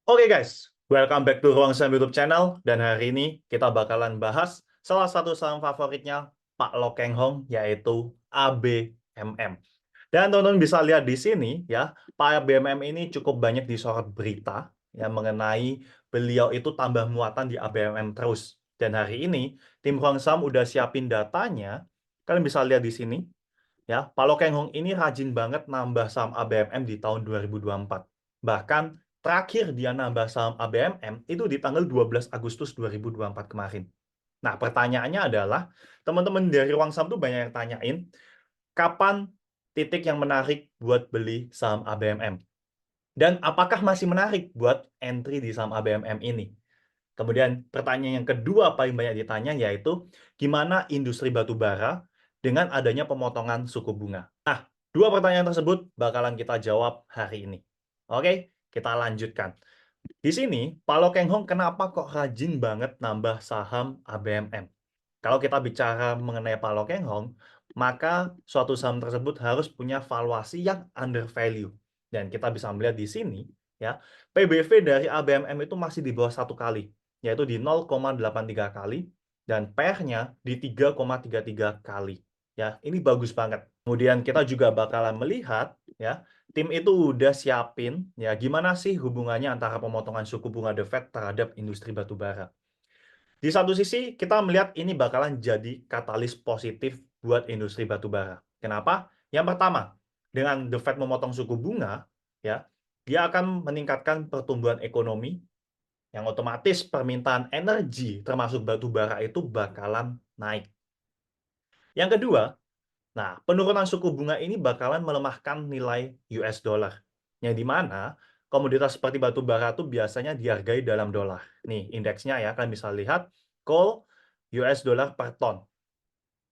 Oke guys, welcome back to Ruang Saham YouTube channel. Dan hari ini kita bakalan bahas salah satu saham favoritnya Pak Lo Keng Hong, yaitu ABMM. Dan teman-teman bisa lihat di sini ya, Pak ABMM ini cukup banyak disorot berita ya mengenai beliau itu tambah muatan di ABMM terus. Dan hari ini tim Ruang Saham udah siapin datanya. Kalian bisa lihat di sini ya, Pak Lo Keng Hong ini rajin banget nambah saham ABMM di tahun 2024. Bahkan terakhir dia nambah saham ABMM itu di tanggal 12 Agustus 2024 kemarin. Nah, pertanyaannya adalah, teman-teman dari Ruang Saham tuh banyak yang tanyain, kapan titik yang menarik buat beli saham ABMM? Dan apakah masih menarik buat entry di saham ABMM ini? Kemudian pertanyaan yang kedua paling banyak ditanya yaitu gimana industri batu bara dengan adanya pemotongan suku bunga. Nah, dua pertanyaan tersebut bakalan kita jawab hari ini. Oke, kita lanjutkan. Di sini, Pak Lo Keng Hong kenapa kok rajin banget nambah saham ABMM? Kalau kita bicara mengenai Pak Lo Keng Hong, maka suatu saham tersebut harus punya valuasi yang under value. Dan kita bisa melihat di sini, ya, PBV dari ABMM itu masih di bawah 1 kali, yaitu di 0,83 kali, dan PER-nya di 3,33 kali. Ya, ini bagus banget. Kemudian kita juga bakalan melihat, ya, tim itu udah siapin, ya, gimana sih hubungannya antara pemotongan suku bunga The Fed terhadap industri batubara. Di satu sisi, kita melihat ini bakalan jadi katalis positif buat industri batubara. Kenapa? Yang pertama, dengan The Fed memotong suku bunga, ya, dia akan meningkatkan pertumbuhan ekonomi, yang otomatis permintaan energi termasuk batubara itu bakalan naik. Yang kedua, nah, penurunan suku bunga ini bakalan melemahkan nilai US dollar. Yang di mana komoditas seperti batu bara itu biasanya dihargai dalam dolar. Nih, indeksnya ya, kalian bisa lihat coal US dollar per ton.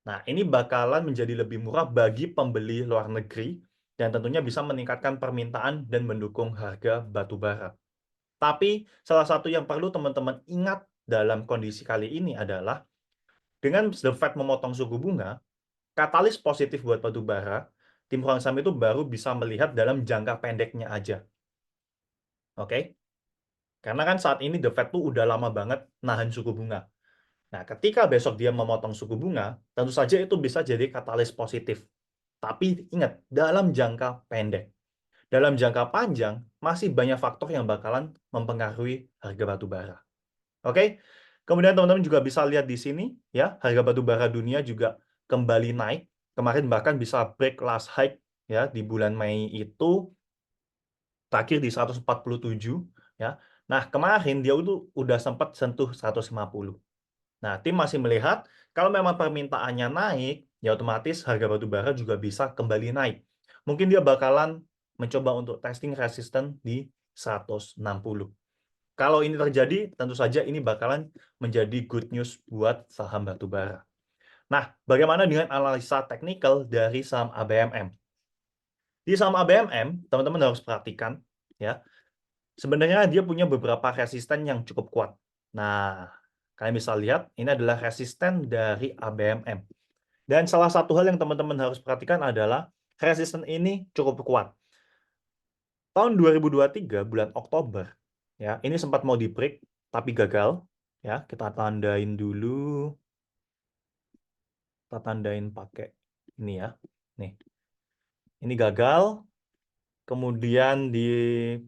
Nah, ini bakalan menjadi lebih murah bagi pembeli luar negeri dan tentunya bisa meningkatkan permintaan dan mendukung harga batu bara. Tapi salah satu yang perlu teman-teman ingat dalam kondisi kali ini adalah dengan The Fed memotong suku bunga, katalis positif buat batu bara, tim Huang Sam itu baru bisa melihat dalam jangka pendeknya aja. Oke? Karena kan saat ini The Fed tuh udah lama banget nahan suku bunga. Nah, ketika besok dia memotong suku bunga, tentu saja itu bisa jadi katalis positif. Tapi ingat, dalam jangka pendek. Dalam jangka panjang, masih banyak faktor yang bakalan mempengaruhi harga batu bara. Oke? Kemudian teman-teman juga bisa lihat di sini, ya, harga batu bara dunia juga kembali naik. Kemarin bahkan bisa break last high, ya, di bulan Mei itu terakhir di 147, ya. Nah, kemarin dia itu udah sempat sentuh 150. Nah, tim masih melihat kalau memang permintaannya naik, ya otomatis harga batu bara juga bisa kembali naik. Mungkin dia bakalan mencoba untuk testing resisten di 160. Kalau ini terjadi, tentu saja ini bakalan menjadi good news buat saham batubara. Nah, bagaimana dengan analisa teknikal dari saham ABMM? Di saham ABMM, teman-teman harus perhatikan, ya, sebenarnya dia punya beberapa resisten yang cukup kuat. Nah, kalian bisa lihat, ini adalah resisten dari ABMM. Dan salah satu hal yang teman-teman harus perhatikan adalah resisten ini cukup kuat. Tahun 2023 bulan Oktober, ya, ini sempat mau di-break tapi gagal, ya. Kita tandain dulu. Kita tandain pakai ini ya. Nih. Ini gagal. Kemudian di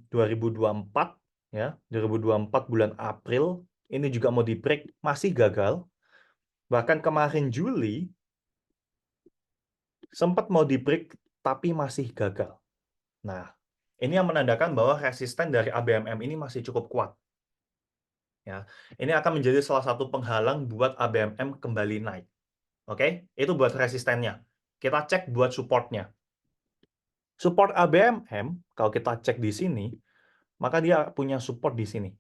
2024 ya, 2024 bulan April ini juga mau di-break, masih gagal. Bahkan kemarin Juli sempat mau di-break tapi masih gagal. Nah, ini yang menandakan bahwa resisten dari ABMM ini masih cukup kuat. Ya, ini akan menjadi salah satu penghalang buat ABMM kembali naik. Oke, itu buat resistennya. Kita cek buat supportnya. Support ABMM, kalau kita cek di sini, maka dia punya support di sini.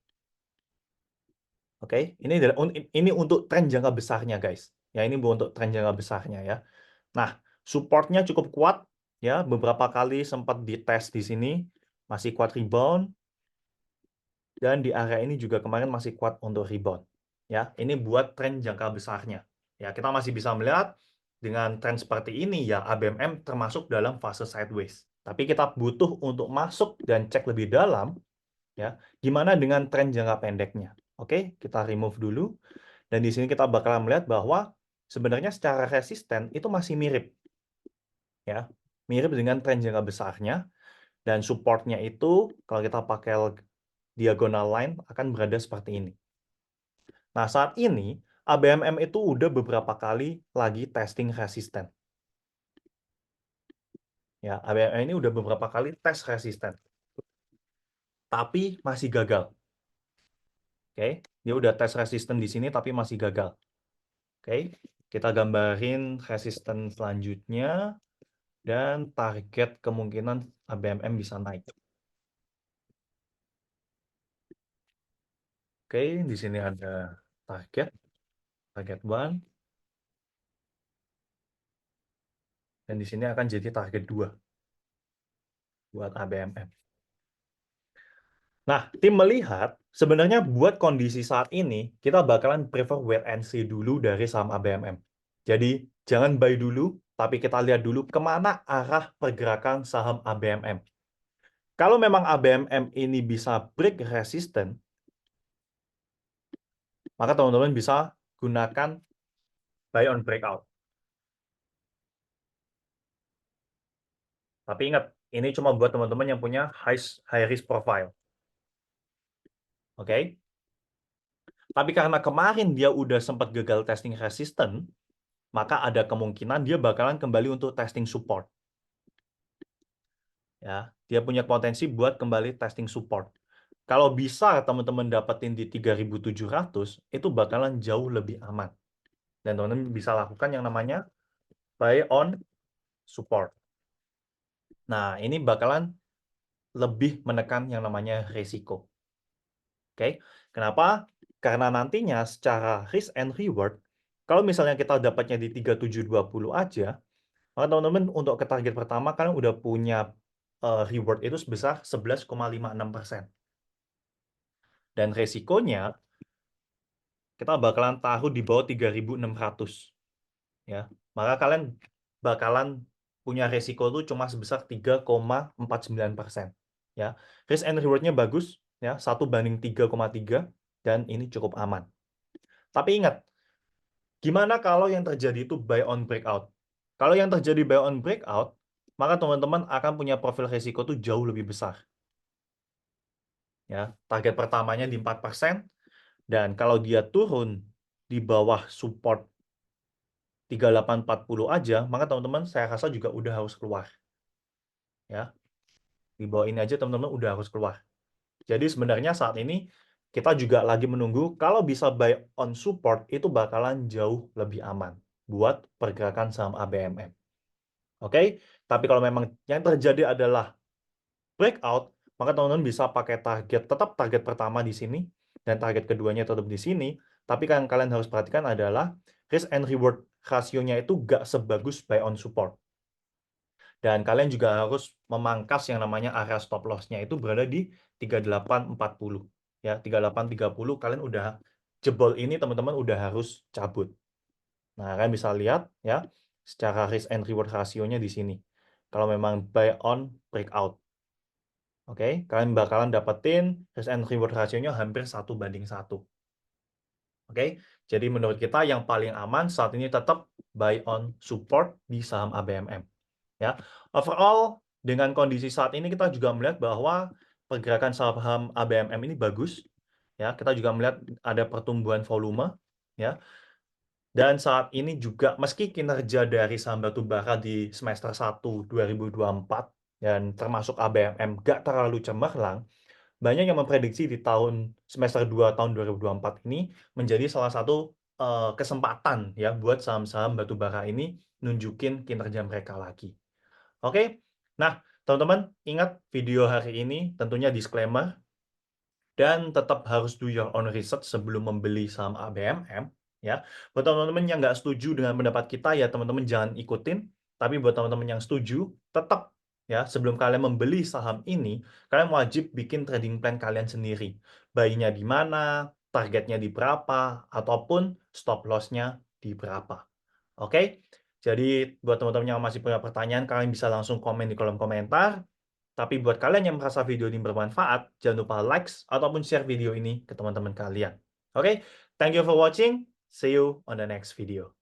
Oke, ini untuk tren jangka besarnya, guys. Ya, ini untuk tren jangka besarnya ya. Nah, supportnya cukup kuat ya, beberapa kali sempat dites di sini, masih kuat rebound. Dan di area ini juga kemarin masih kuat untuk rebound. Ya, ini buat tren jangka besarnya. Ya, kita masih bisa melihat dengan tren seperti ini ya ABMM termasuk dalam fase sideways. Tapi kita butuh untuk masuk dan cek lebih dalam Ya, gimana dengan tren jangka pendeknya? Oke, kita remove dulu. Dan di sini kita bakalan melihat bahwa sebenarnya secara resisten itu masih mirip. Ya, mirip dengan tren jangka besarnya. Dan supportnya itu, kalau kita pakai diagonal line, akan berada seperti ini. Nah, saat ini, ABMM itu udah beberapa kali lagi testing resisten. Ya, ABMM ini udah beberapa kali tes resisten. Tapi masih gagal. Oke, dia udah tes resisten di sini tapi masih gagal. Oke, kita gambarin resisten selanjutnya dan target kemungkinan ABMM bisa naik. Oke, di sini ada target 1, dan di sini akan jadi target 2 buat ABMM. Nah, tim melihat sebenarnya buat kondisi saat ini, kita bakalan prefer wait and see dulu dari saham ABMM. Jadi, jangan buy dulu, tapi kita lihat dulu kemana arah pergerakan saham ABMM. Kalau memang ABMM ini bisa break resisten, maka teman-teman bisa gunakan buy on breakout. Tapi ingat, ini cuma buat teman-teman yang punya high risk profile. Oke? Tapi karena kemarin dia udah sempat gagal testing resisten, maka ada kemungkinan dia bakalan kembali untuk testing support. Ya, dia punya potensi buat kembali testing support. Kalau bisa teman-teman dapetin di 3.700, itu bakalan jauh lebih aman. Dan teman-teman bisa lakukan yang namanya buy on support. Nah, ini bakalan lebih menekan yang namanya resiko. Oke, kenapa? Karena nantinya secara risk and reward, kalau misalnya kita dapatnya di 3720 aja, maka teman-teman untuk ke target pertama kalian udah punya reward itu sebesar 11,56%. Dan resikonya kita bakalan taruh di bawah 3.600. Ya. Maka kalian bakalan punya resiko itu cuma sebesar 3,49%. Ya. Risk and reward-nya bagus, ya, 1:3,3, dan ini cukup aman. Tapi ingat, gimana kalau yang terjadi itu buy on breakout? Kalau yang terjadi buy on breakout, maka teman-teman akan punya profil resiko itu jauh lebih besar. Ya, target pertamanya di 4%, dan kalau dia turun di bawah support 3840 aja, maka teman-teman saya rasa juga udah harus keluar. Ya, di bawah ini aja teman-teman udah harus keluar. Jadi sebenarnya saat ini kita juga lagi menunggu kalau bisa buy on support itu bakalan jauh lebih aman buat pergerakan saham ABMM. Oke, tapi kalau memang yang terjadi adalah breakout, maka teman-teman bisa pakai tetap target pertama di sini dan target keduanya tetap di sini. Tapi yang kalian harus perhatikan adalah risk and reward rasionya itu gak sebagus buy on support. Dan kalian juga harus memangkas yang namanya area stop loss-nya itu berada di 3840. Ya, 3830 kalian udah jebol ini teman-teman udah harus cabut. Nah, kalian bisa lihat ya secara risk and reward rasionya di sini. Kalau memang buy on breakout. Oke, kalian bakalan dapetin risk and reward rasionya hampir 1:1. Oke, jadi menurut kita yang paling aman saat ini tetap buy on support di saham ABMM. Ya, overall dengan kondisi saat ini kita juga melihat bahwa pergerakan saham ABMM ini bagus. Ya, kita juga melihat ada pertumbuhan volume. Ya, dan saat ini juga meski kinerja dari saham batubara di semester 1 2024 dan termasuk ABMM gak terlalu cemerlang, banyak yang memprediksi di semester 2 tahun 2024 ini menjadi salah satu kesempatan ya buat saham-saham batubara ini nunjukin kinerja mereka lagi. Oke, nah teman-teman ingat video hari ini tentunya disclaimer dan tetap harus do your own research sebelum membeli saham ABMM ya. Buat teman-teman yang nggak setuju dengan pendapat kita ya teman-teman jangan ikutin. Tapi buat teman-teman yang setuju tetap ya sebelum kalian membeli saham ini kalian wajib bikin trading plan kalian sendiri. Buy-nya di mana, targetnya di berapa, ataupun stop loss-nya di berapa. Oke? Jadi buat teman-teman yang masih punya pertanyaan kalian bisa langsung komen di kolom komentar. Tapi buat kalian yang merasa video ini bermanfaat, jangan lupa likes ataupun share video ini ke teman-teman kalian. Oke, thank you for watching. See you on the next video.